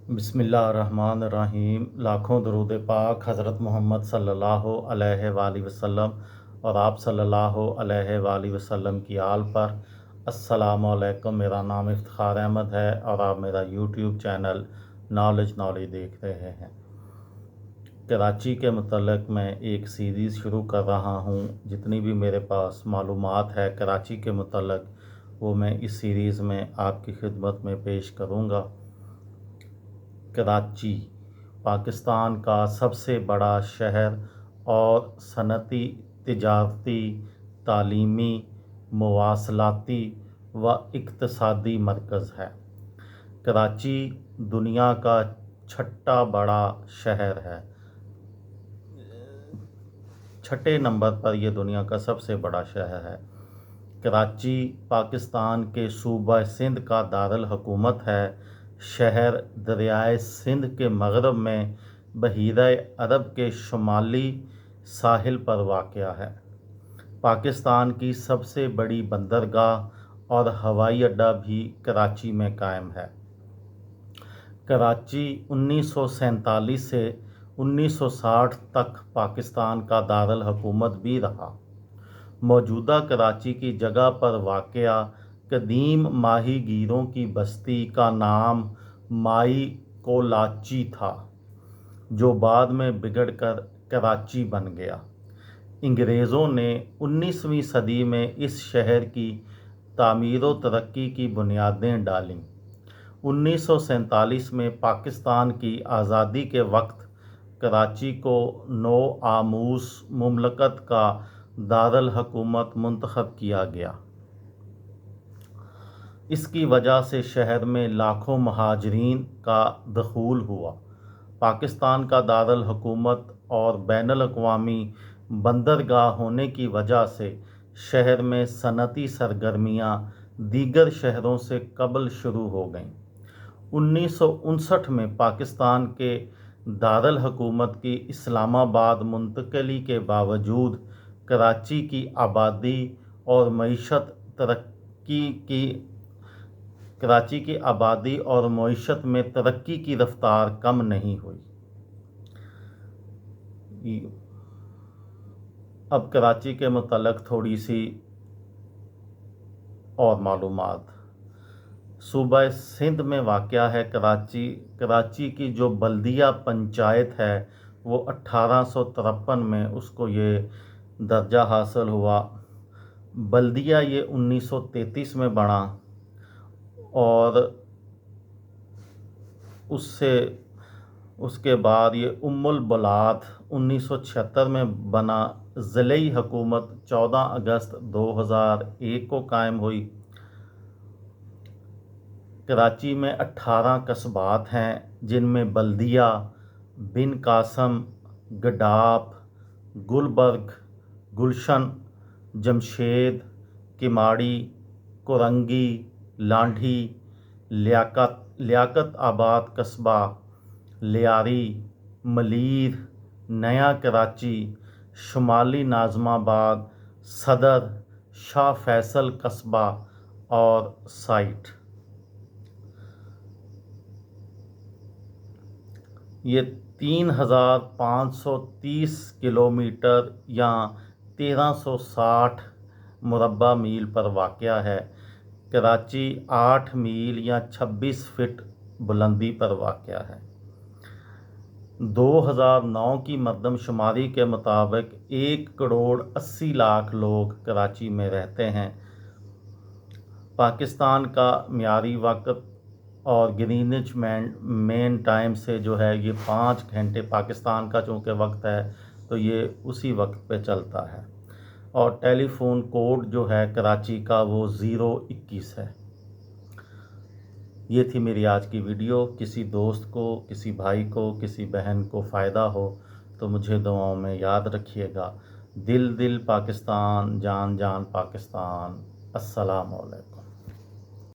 बिस्मिल्लाहिर्रहमानिर्रहीम। लाखों दरूद पाक हज़रत मोहम्मद सल्लल्लाहु अलैहि वसल्लम और आप सल्लल्लाहु अलैहि वसल्लम की आल पर। अस्सलामु अलैकुम। मेरा नाम इफ्तिखार अहमद है और आप मेरा यूट्यूब चैनल नॉलेज देख रहे हैं। कराची के मतलब मैं एक सीरीज़ शुरू कर रहा हूँ। जितनी भी मेरे पास मालूमात है कराची के मतलब वो मैं इस सीरीज़ में आपकी खिदमत में पेश करूँगा। कराची पाकिस्तान का सबसे बड़ा शहर और सनती, तिजारती, तालीमी, मवासलाती व इक़्तिसादी मरकज़ है। कराची दुनिया का छठा बड़ा शहर है। छठे नंबर पर यह दुनिया का सबसे बड़ा शहर है। कराची पाकिस्तान के सूबा सिंध का दारुल हुकूमत है। शहर दरियाए सिंध के मग़रब में बहीरा अरब के शुमाली साहिल पर वाक़या है। पाकिस्तान की सबसे बड़ी बंदरगाह और हवाई अड्डा भी कराची में कायम है। कराची 1947 से 1960 तक पाकिस्तान का दारुल हुकूमत भी रहा। मौजूदा कराची की जगह पर वाक़या कदीम माही गीरों की बस्ती का नाम माई कोलाची था, जो बाद में बिगड़कर कराची बन गया। अंग्रेज़ों ने 19वीं सदी में इस शहर की तामीर व तरक्की की बुनियादें डालीं। 1947 में पाकिस्तान की आज़ादी के वक्त कराची को नौ आमूस मुमलकत का दारुल हुकूमत मुंतखब किया गया। इसकी वजह से शहर में लाखों महाजरीन का दखूल हुआ। पाकिस्तान का दारुल हुकूमत और बैनुल अक़वामी बंदरगाह होने की वजह से शहर में सनती सरगर्मियाँ दीगर शहरों से कबल शुरू हो गईं। 1959 में पाकिस्तान के दारुल हुकूमत की इस्लामाबाद मुंतकली के बावजूद कराची की आबादी और मईशत में तरक्की की रफ्तार कम नहीं हुई। अब कराची के मुतल्लिक़ थोड़ी सी और मालूमात। सूबा सिंध में वाक़या है कराची की जो बल्दिया पंचायत है वो 1853 में उसको ये दर्जा हासिल हुआ। बल्दिया ये 1933 में बना और उसके बाद ये उम्मुल बलाद 1976 में बना। ज़िले हुकूमत 14 अगस्त 2001 को कायम हुई। कराची में 18 कस्बात हैं, जिनमें बल्दिया, बिन कासम, गडाप, गुलबर्ग, गुलशन, जमशेद, किमाड़ी, कोरंगी, लांढी, लियाकत आबाद कस्बा, लियारी, मलीर, नया कराची, शुमाली नाज़माबाद, सदर, शाह फैसल कस्बा और साइट। ये 3530 किलोमीटर या 1360 मुरब्बा मील पर वाक़या है। कराची 8 मील या 26 फीट बुलंदी पर वाक़या है। 2009 की मरदमशुमारी के मुताबिक 1,80,00,000 लोग कराची में रहते हैं। पाकिस्तान का मियारी वक्त और ग्रीनिच मेन टाइम से जो है ये 5 घंटे पाकिस्तान का चूँकि वक्त है तो ये उसी वक्त पे चलता है। और टेलीफोन कोड जो है कराची का वो 021 है। ये थी मेरी आज की वीडियो। किसी दोस्त को, किसी भाई को, किसी बहन को फ़ायदा हो तो मुझे दुआओं में याद रखिएगा। दिल दिल पाकिस्तान, जान जान पाकिस्तान। अस्सलामु अलैकुम।